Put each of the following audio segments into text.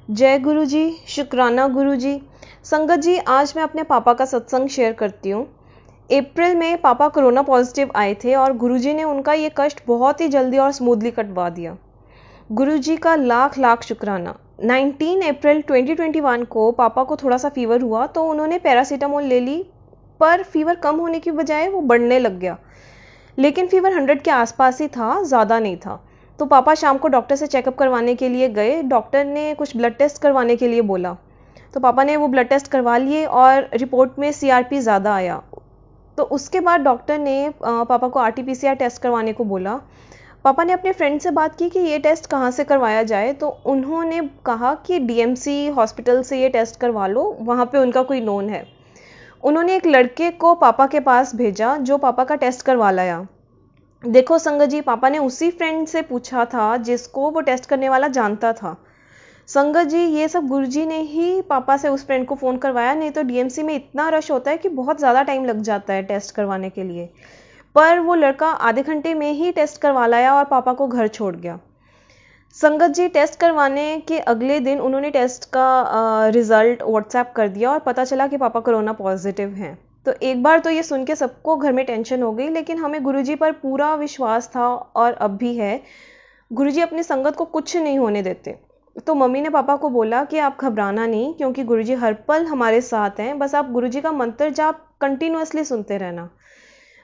जय गुरु जी, शुक्राना गुरु जी। संगत जी, आज मैं अपने पापा का सत्संग शेयर करती हूँ। अप्रैल में पापा कोरोना पॉजिटिव आए थे और गुरुजी ने उनका ये कष्ट बहुत ही जल्दी और स्मूथली कटवा दिया। गुरुजी का लाख लाख शुक्राना। 19 अप्रैल 2021 को पापा को थोड़ा सा फीवर हुआ तो उन्होंने पैरासीटामोल ले ली, पर फीवर कम होने की बजाय वो बढ़ने लग गया। लेकिन फीवर 100 के आसपास ही था, ज़्यादा नहीं था। तो पापा शाम को डॉक्टर से चेकअप करवाने के लिए गए। डॉक्टर ने कुछ ब्लड टेस्ट करवाने के लिए बोला, तो पापा ने वो ब्लड टेस्ट करवा लिए और रिपोर्ट में CRP ज़्यादा आया। तो उसके बाद डॉक्टर ने पापा को RT-PCR टेस्ट करवाने को बोला। पापा ने अपने फ्रेंड से बात की कि ये टेस्ट कहाँ से करवाया जाए, तो उन्होंने कहा कि DMC हॉस्पिटल से ये टेस्ट करवा लो, वहाँ पे उनका कोई नोन है। उन्होंने एक लड़के को पापा के पास भेजा जो पापा का टेस्ट करवा लाया। देखो संगत जी, पापा ने उसी फ्रेंड से पूछा था जिसको वो टेस्ट करने वाला जानता था। संगत जी, ये सब गुरुजी ने ही पापा से उस फ्रेंड को फ़ोन करवाया, नहीं तो DMC में इतना रश होता है कि बहुत ज़्यादा टाइम लग जाता है टेस्ट करवाने के लिए। पर वो लड़का आधे घंटे में ही टेस्ट करवा लाया और पापा को घर छोड़ गया। संगत जी, टेस्ट करवाने के अगले दिन उन्होंने टेस्ट का रिज़ल्ट व्हाट्सएप कर दिया और पता चला कि पापा कोरोना पॉजिटिव हैं। तो एक बार तो ये सुन के सबको घर में टेंशन हो गई, लेकिन हमें गुरुजी पर पूरा विश्वास था और अब भी है। गुरुजी अपनी संगत को कुछ नहीं होने देते। तो मम्मी ने पापा को बोला कि आप घबराना नहीं, क्योंकि गुरुजी हर पल हमारे साथ हैं, बस आप गुरुजी का मंत्र जाप कंटिन्यूअसली सुनते रहना।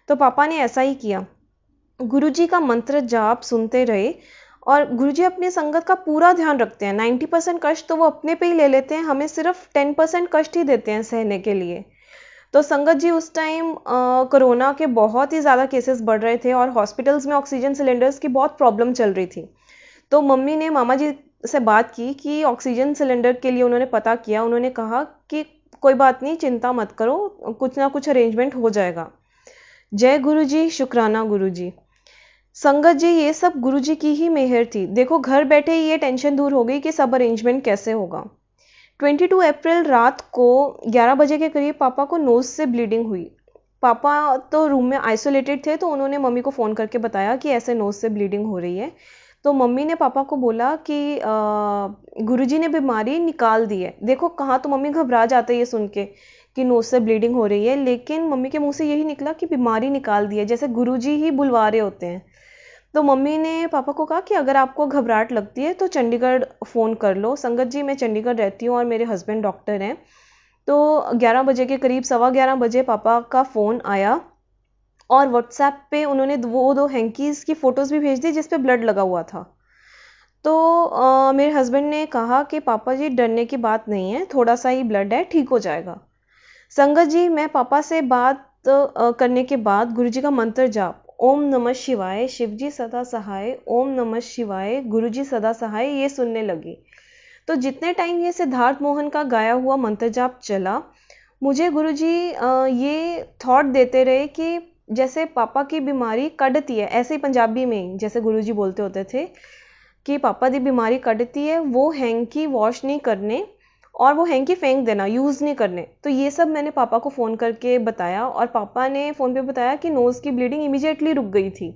तो पापा ने ऐसा ही किया। गुरुजी का मंत्र जाप सुनते रहे और गुरुजी अपनी संगत का पूरा ध्यान रखते हैं। 90% कष्ट तो वो अपने पे ही ले लेते हैं, हमें सिर्फ 10% कष्ट ही देते हैं सहने के लिए। तो संगत जी, उस टाइम कोरोना के बहुत ही ज़्यादा केसेस बढ़ रहे थे और हॉस्पिटल्स में ऑक्सीजन सिलेंडर्स की बहुत प्रॉब्लम चल रही थी। तो मम्मी ने मामा जी से बात की कि ऑक्सीजन सिलेंडर के लिए उन्होंने पता किया। उन्होंने कहा कि कोई बात नहीं, चिंता मत करो, कुछ ना कुछ अरेंजमेंट हो जाएगा। जय गुरु जी, शुक्राना गुरु जी। संगत जी, ये सब गुरु जी की ही मेहर थी। देखो, घर बैठे ही ये टेंशन दूर हो गई कि सब अरेंजमेंट कैसे होगा। 22 अप्रैल रात को 11 बजे के करीब पापा को नोज से ब्लीडिंग हुई। पापा तो रूम में आइसोलेटेड थे, तो उन्होंने मम्मी को फ़ोन करके बताया कि ऐसे नोज से ब्लीडिंग हो रही है। तो मम्मी ने पापा को बोला कि गुरुजी ने बीमारी निकाल दी है। देखो, कहाँ तो मम्मी घबरा जाते ये सुन के कि नोज से ब्लीडिंग हो रही है, लेकिन मम्मी के मुंह से यही निकला कि बीमारी निकाल दी है, जैसे गुरुजी ही बुलवा रहे होते हैं। तो मम्मी ने पापा को कहा कि अगर आपको घबराहट लगती है तो चंडीगढ़ फ़ोन कर लो। संगत जी, मैं चंडीगढ़ रहती हूँ और मेरे हस्बैंड डॉक्टर हैं। तो 11 बजे के करीब, 11:15 पापा का फ़ोन आया और व्हाट्सएप पे उन्होंने वो 2 हैंकीज़ की फ़ोटोज़ भी भेज दी जिस पे ब्लड लगा हुआ था। तो मेरे हस्बैंड ने कहा कि पापा जी, डरने की बात नहीं है, थोड़ा सा ही ब्लड है, ठीक हो जाएगा। संगत जी, मैं पापा से बात करने के बाद गुरुजी का मंत्र जाप, ओम नमः शिवाय, शिवजी सदा सहाय, ओम नमः शिवाय, गुरुजी सदा सहाय, ये सुनने लगी। तो जितने टाइम ये सिद्धार्थ मोहन का गाया हुआ मंत्र जाप चला, मुझे गुरुजी ये थॉट देते रहे कि जैसे पापा की बीमारी कटती है, ऐसे ही पंजाबी में जैसे गुरुजी बोलते होते थे कि पापा दी बीमारी कटती है, वो हैंकी वॉश नहीं करने और वो हैंकी फेंक देना, यूज़ नहीं करने। तो ये सब मैंने पापा को फ़ोन करके बताया और पापा ने फ़ोन पे बताया कि नोज़ की ब्लीडिंग इमीडिएटली रुक गई थी।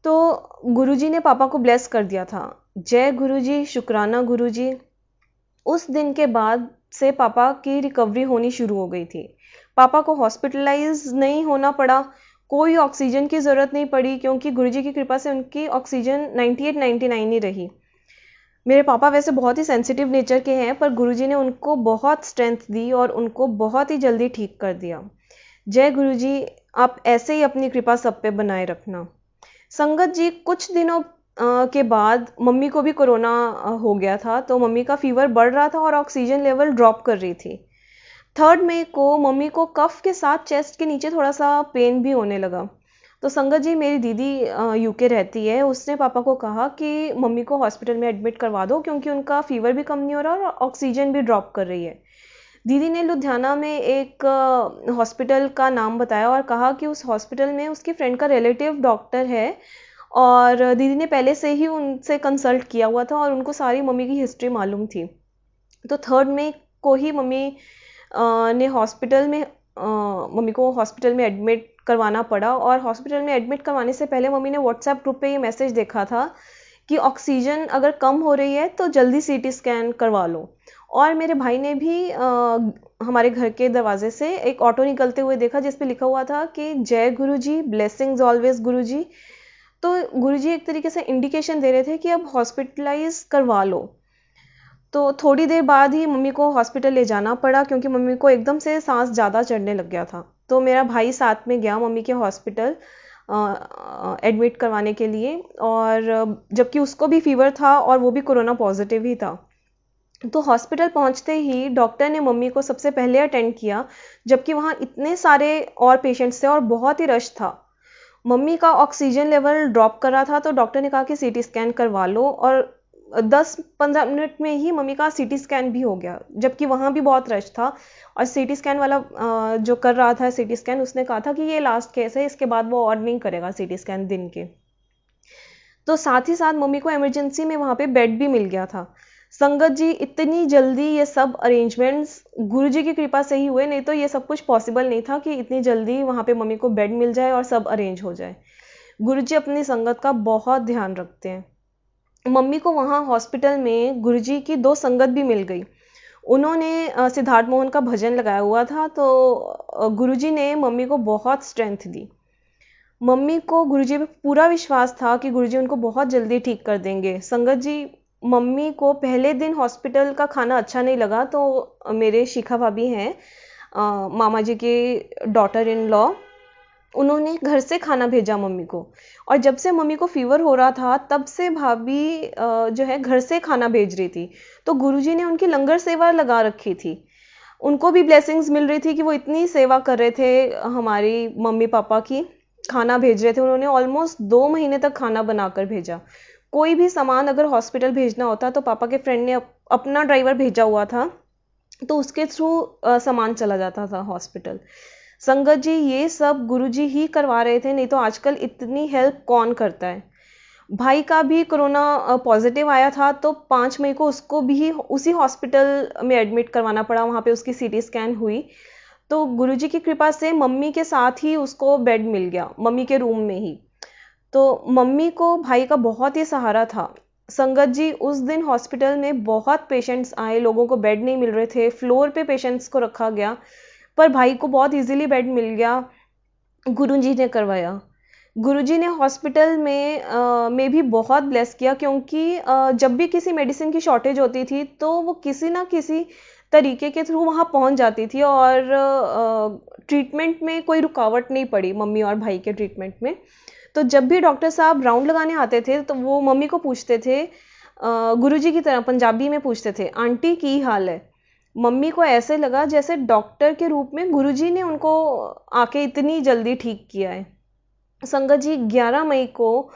तो गुरुजी ने पापा को ब्लेस कर दिया था। जय गुरुजी, शुक्राना गुरुजी। उस दिन के बाद से पापा की रिकवरी होनी शुरू हो गई थी। पापा को हॉस्पिटलाइज नहीं होना पड़ा, कोई ऑक्सीजन की ज़रूरत नहीं पड़ी, क्योंकि गुरुजी की कृपा से उनकी ऑक्सीजन 98-99 ही रही। मेरे पापा वैसे बहुत ही सेंसिटिव नेचर के हैं, पर गुरुजी ने उनको बहुत स्ट्रेंथ दी और उनको बहुत ही जल्दी ठीक कर दिया। जय गुरुजी, आप ऐसे ही अपनी कृपा सब पे बनाए रखना। संगत जी, कुछ दिनों के बाद मम्मी को भी कोरोना हो गया था, तो मम्मी का फीवर बढ़ रहा था और ऑक्सीजन लेवल ड्रॉप कर रही थी। 3 मई को मम्मी को कफ के साथ चेस्ट के नीचे थोड़ा सा पेन भी होने लगा। तो संगत जी, मेरी दीदी यूके रहती है, उसने पापा को कहा कि मम्मी को हॉस्पिटल में एडमिट करवा दो, क्योंकि उनका फीवर भी कम नहीं हो रहा और ऑक्सीजन भी ड्रॉप कर रही है। दीदी ने लुधियाना में एक हॉस्पिटल का नाम बताया और कहा कि उस हॉस्पिटल में उसकी फ्रेंड का रिलेटिव डॉक्टर है और दीदी ने पहले से ही उनसे कंसल्ट किया हुआ था और उनको सारी मम्मी की हिस्ट्री मालूम थी। तो 3 मई को ही मम्मी ने हॉस्पिटल में मम्मी को हॉस्पिटल में एडमिट करवाना पड़ा और हॉस्पिटल में एडमिट करवाने से पहले मम्मी ने व्हाट्सएप ग्रुप पे ये मैसेज देखा था कि ऑक्सीजन अगर कम हो रही है तो जल्दी सीटी स्कैन करवा लो। और मेरे भाई ने भी हमारे घर के दरवाजे से एक ऑटो निकलते हुए देखा जिस पे लिखा हुआ था कि जय गुरुजी, ब्लेसिंग्स ऑलवेज गुरुजी। तो गुरुजी एक तरीके से इंडिकेशन दे रहे थे कि अब हॉस्पिटलाइज करवा लो। तो थोड़ी देर बाद ही मम्मी को हॉस्पिटल ले जाना पड़ा क्योंकि मम्मी को एकदम से सांस ज़्यादा चढ़ने लग गया था। तो मेरा भाई साथ में गया मम्मी के हॉस्पिटल एडमिट करवाने के लिए, और जबकि उसको भी फीवर था और वो भी कोरोना पॉजिटिव ही था। तो हॉस्पिटल पहुंचते ही डॉक्टर ने मम्मी को सबसे पहले अटेंड किया, जबकि वहाँ इतने सारे और पेशेंट्स थे और बहुत ही रश था। मम्मी का ऑक्सीजन लेवल ड्रॉप कर रहा था तो डॉक्टर ने कहा कि सीटी स्कैन करवा लो, और 10-15 मिनट में ही मम्मी का सीटी स्कैन भी हो गया, जबकि वहाँ भी बहुत रश था। और सीटी स्कैन वाला जो कर रहा था सीटी स्कैन, उसने कहा था कि ये लास्ट केस है, इसके बाद वो और नहीं करेगा सीटी स्कैन दिन के। तो साथ ही साथ मम्मी को इमरजेंसी में वहाँ पे बेड भी मिल गया था। संगत जी, इतनी जल्दी ये सब अरेंजमेंट्स गुरुजी की कृपा से ही हुए, नहीं तो ये सब कुछ पॉसिबल नहीं था कि इतनी जल्दी वहाँ पे मम्मी को बेड मिल जाए और सब अरेंज हो जाए। गुरुजी अपनी संगत का बहुत ध्यान रखते हैं। मम्मी को वहाँ हॉस्पिटल में गुरुजी की 2 संगत भी मिल गई। उन्होंने सिद्धार्थ मोहन का भजन लगाया हुआ था, तो गुरुजी ने मम्मी को बहुत स्ट्रेंथ दी। मम्मी को गुरुजी पे पूरा विश्वास था कि गुरुजी उनको बहुत जल्दी ठीक कर देंगे। संगत जी, मम्मी को पहले दिन हॉस्पिटल का खाना अच्छा नहीं लगा, तो मेरे शिखा भाभी हैं मामा जी के डॉटर इन लॉ, उन्होंने घर से खाना भेजा मम्मी को। और जब से मम्मी को फीवर हो रहा था तब से भाभी जो है घर से खाना भेज रही थी। तो गुरुजी ने उनकी लंगर सेवा लगा रखी थी। उनको भी ब्लेसिंग्स मिल रही थी कि वो इतनी सेवा कर रहे थे हमारी मम्मी पापा की, खाना भेज रहे थे। उन्होंने ऑलमोस्ट 2 महीने तक खाना बनाकर भेजा। कोई भी सामान अगर हॉस्पिटल भेजना होता तो पापा के फ्रेंड ने अपना ड्राइवर भेजा हुआ था, तो उसके थ्रू सामान चला जाता था हॉस्पिटल। संगत जी, ये सब गुरुजी ही करवा रहे थे, नहीं तो आजकल इतनी हेल्प कौन करता है। भाई का भी कोरोना पॉजिटिव आया था, तो 5 मई को उसको भी उसी हॉस्पिटल में एडमिट करवाना पड़ा। वहाँ पे उसकी सीटी स्कैन हुई, तो गुरुजी की कृपा से मम्मी के साथ ही उसको बेड मिल गया, मम्मी के रूम में ही। तो मम्मी को भाई का बहुत ही सहारा था। संगत जी, उस दिन हॉस्पिटल में बहुत पेशेंट्स आए, लोगों को बेड नहीं मिल रहे थे, फ्लोर पे पेशेंट्स को रखा गया, पर भाई को बहुत इजीली बेड मिल गया। गुरुजी ने करवाया। गुरुजी ने हॉस्पिटल में भी बहुत ब्लेस किया, क्योंकि जब भी किसी मेडिसिन की शॉर्टेज होती थी तो वो किसी ना किसी तरीके के थ्रू वहाँ पहुँच जाती थी, और ट्रीटमेंट में कोई रुकावट नहीं पड़ी मम्मी और भाई के ट्रीटमेंट में। तो जब भी डॉक्टर साहब राउंड लगाने आते थे तो वो मम्मी को पूछते थे, गुरुजी की तरह पंजाबी में पूछते थे, आंटी की हाल है। मम्मी को ऐसे लगा जैसे डॉक्टर के रूप में गुरुजी ने उनको आके इतनी जल्दी ठीक किया है। संगत जी, 11 मई को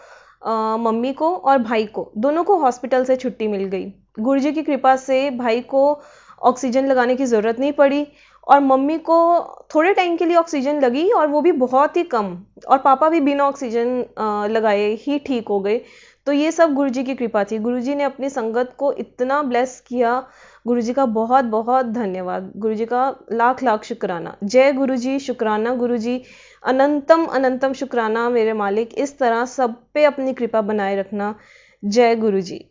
मम्मी को और भाई को दोनों को हॉस्पिटल से छुट्टी मिल गई। गुरुजी की कृपा से भाई को ऑक्सीजन लगाने की ज़रूरत नहीं पड़ी, और मम्मी को थोड़े टाइम के लिए ऑक्सीजन लगी, और वो भी बहुत ही कम, और पापा भी बिना ऑक्सीजन लगाए ही ठीक हो गए। तो ये सब गुरुजी की कृपा थी। गुरुजी ने अपनी संगत को इतना ब्लेस किया। गुरुजी का बहुत बहुत धन्यवाद। गुरुजी का लाख लाख शुक्राना। जय गुरुजी, शुक्राना गुरुजी, अनंतम अनंतम शुक्राना मेरे मालिक। इस तरह सब पे अपनी कृपा बनाए रखना। जय गुरुजी।